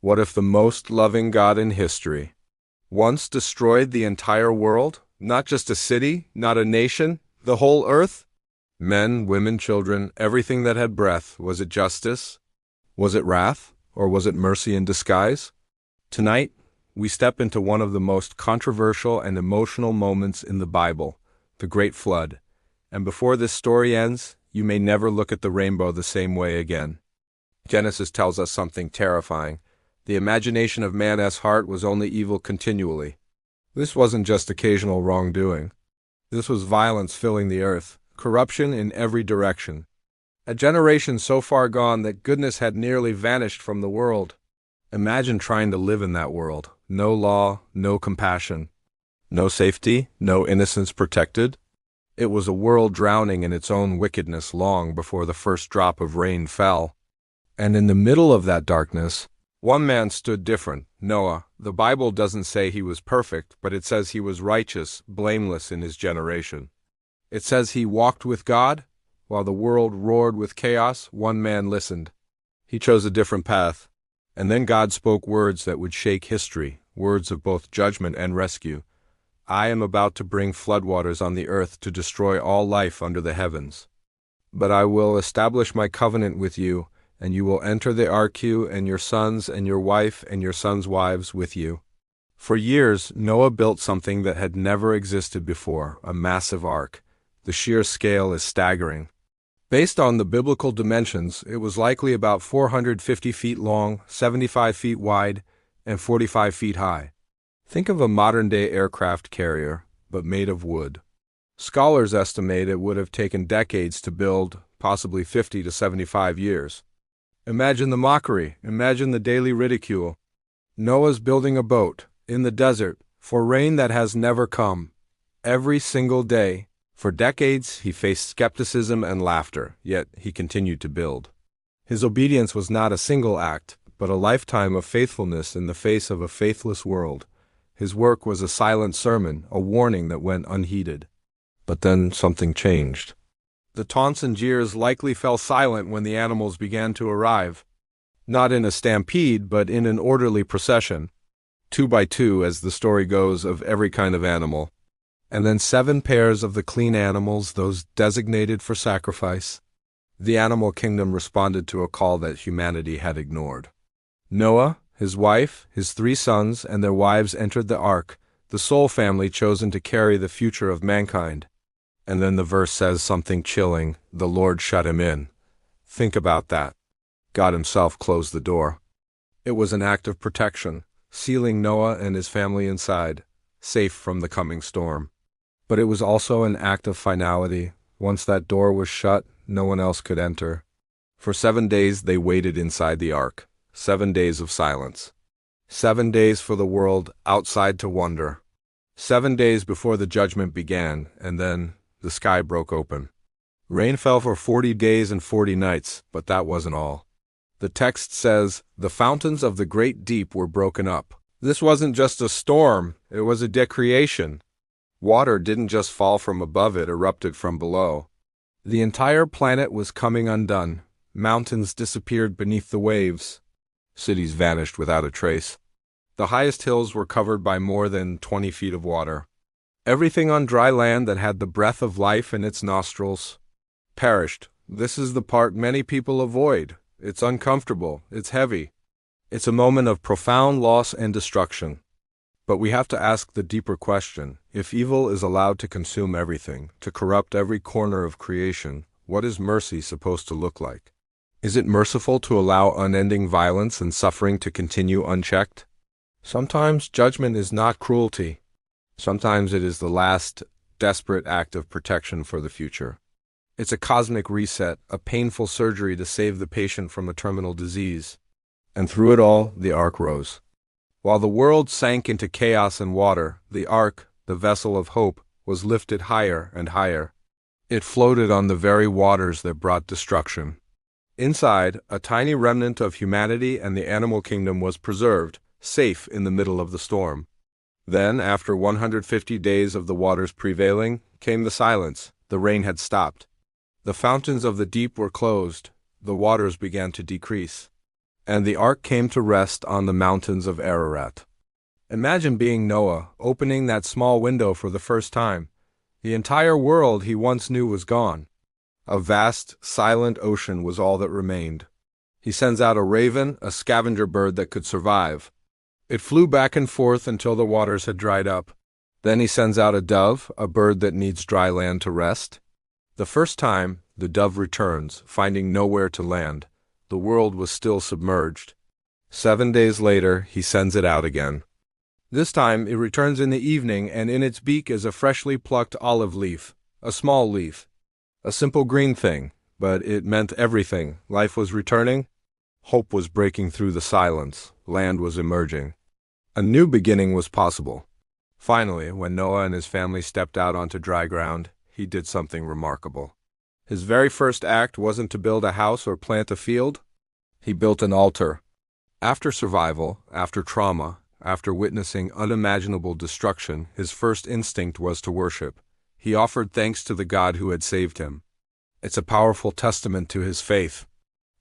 What if the most loving God in history once destroyed the entire world? Not just a city, not a nation, the whole earth? Men, women, children, everything that had breath. Was it justice? Was it wrath? Or was it mercy in disguise? Tonight, we step into one of the most controversial and emotional moments in the Bible, the Great Flood. And before this story ends, you may never look at the rainbow the same way again. Genesis tells us something terrifying. The imagination of man's heart was only evil continually. This wasn't just occasional wrongdoing. This was violence filling the earth, corruption in every direction. A generation so far gone that goodness had nearly vanished from the world. Imagine trying to live in that world. No law, no compassion, no safety, no innocence protected. It was a world drowning in its own wickedness long before the first drop of rain fell. And in the middle of that darkness, one man stood different, Noah. The Bible doesn't say he was perfect, but it says he was righteous, blameless in his generation. It says he walked with God. While the world roared with chaos, one man listened. He chose a different path. And then God spoke words that would shake history, words of both judgment and rescue. I am about to bring floodwaters on the earth to destroy all life under the heavens. But I will establish my covenant with you, and you will enter the ark, you and your sons and your wife and your sons' wives with you. For years, Noah built something that had never existed before, a massive ark. The sheer scale is staggering. Based on the biblical dimensions, it was likely about 450 feet long, 75 feet wide, and 45 feet high. Think of a modern-day aircraft carrier, but made of wood. Scholars estimate it would have taken decades to build, possibly 50 to 75 years. Imagine the mockery, imagine the daily ridicule. Noah's building a boat, in the desert, for rain that has never come. Every single day. For decades, he faced skepticism and laughter, yet he continued to build. His obedience was not a single act, but a lifetime of faithfulness in the face of a faithless world. His work was a silent sermon, a warning that went unheeded. But then something changed. The taunts and jeers likely fell silent when the animals began to arrive. Not in a stampede, but in an orderly procession. 2 by 2, as the story goes, of every kind of animal. And then 7 pairs of the clean animals, those designated for sacrifice. The animal kingdom responded to a call that humanity had ignored. Noah, his wife, his 3 sons, and their wives entered the ark, the sole family chosen to carry the future of mankind. And then the verse says something chilling: the Lord shut him in. Think about that. God himself closed the door. It was an act of protection, sealing Noah and his family inside, safe from the coming storm. But it was also an act of finality. Once that door was shut, no one else could enter. For 7 days they waited inside the ark, 7 days of silence. 7 days for the world outside to wonder. 7 days before the judgment began, and then the sky broke open. Rain fell for 40 days and 40 nights, but that wasn't all. The text says, the fountains of the great deep were broken up. This wasn't just a storm, it was a decreation. Water didn't just fall from above, it erupted from below. The entire planet was coming undone. Mountains disappeared beneath the waves. Cities vanished without a trace. The highest hills were covered by more than 20 feet of water. Everything on dry land that had the breath of life in its nostrils perished. This is the part many people avoid. It's uncomfortable. It's heavy. It's a moment of profound loss and destruction. But we have to ask the deeper question. If evil is allowed to consume everything, to corrupt every corner of creation, what is mercy supposed to look like? Is it merciful to allow unending violence and suffering to continue unchecked? Sometimes judgment is not cruelty. Sometimes it is the last, desperate act of protection for the future. It's a cosmic reset, a painful surgery to save the patient from a terminal disease. And through it all, the ark rose. While the world sank into chaos and water, the ark, the vessel of hope, was lifted higher and higher. It floated on the very waters that brought destruction. Inside, a tiny remnant of humanity and the animal kingdom was preserved, safe in the middle of the storm. Then, after 150 days of the waters prevailing, came the silence. The rain had stopped. The fountains of the deep were closed. The waters began to decrease. And the ark came to rest on the mountains of Ararat. Imagine being Noah, opening that small window for the first time. The entire world he once knew was gone. A vast, silent ocean was all that remained. He sends out a raven, a scavenger bird that could survive. It flew back and forth until the waters had dried up. Then he sends out a dove, a bird that needs dry land to rest. The first time, the dove returns, finding nowhere to land. The world was still submerged. 7 days later, he sends it out again. This time, it returns in the evening, and in its beak is a freshly plucked olive leaf, a small leaf. A simple green thing, but it meant everything. Life was returning. Hope was breaking through the silence. Land was emerging. A new beginning was possible. Finally, when Noah and his family stepped out onto dry ground, he did something remarkable. His very first act wasn't to build a house or plant a field. He built an altar. After survival, after trauma, after witnessing unimaginable destruction, his first instinct was to worship. He offered thanks to the God who had saved him. It's a powerful testament to his faith.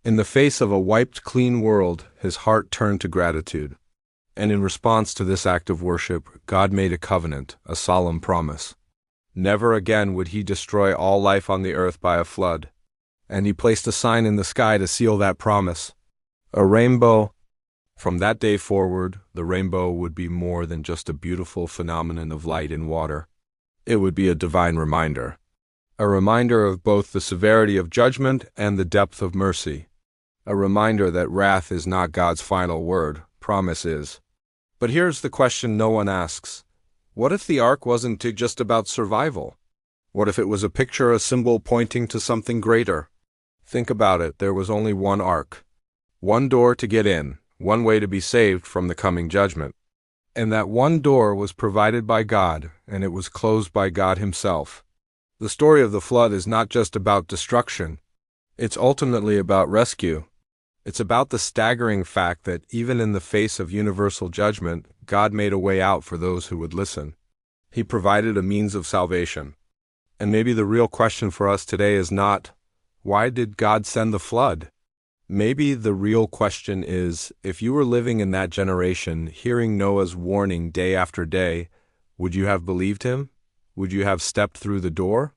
In the face of a wiped clean world, his heart turned to gratitude. And in response to this act of worship, God made a covenant, a solemn promise. Never again would he destroy all life on the earth by a flood. And he placed a sign in the sky to seal that promise. A rainbow. From that day forward, the rainbow would be more than just a beautiful phenomenon of light in water. It would be a divine reminder. A reminder of both the severity of judgment and the depth of mercy. A reminder that wrath is not God's final word, promise is. But here's the question no one asks. What if the ark wasn't just about survival? What if it was a picture, a symbol pointing to something greater? Think about it, there was only one ark. One door to get in, one way to be saved from the coming judgment. And that one door was provided by God, and it was closed by God himself. The story of the flood is not just about destruction. It's ultimately about rescue. It's about the staggering fact that even in the face of universal judgment, God made a way out for those who would listen. He provided a means of salvation. And maybe the real question for us today is not, why did God send the flood? Maybe the real question is, if you were living in that generation, hearing Noah's warning day after day, would you have believed him? Would you have stepped through the door?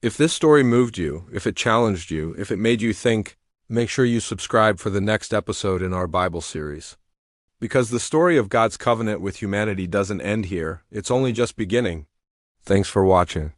If this story moved you, if it challenged you, if it made you think, make sure you subscribe for the next episode in our Bible series. Because the story of God's covenant with humanity doesn't end here, it's only just beginning. Thanks for watching.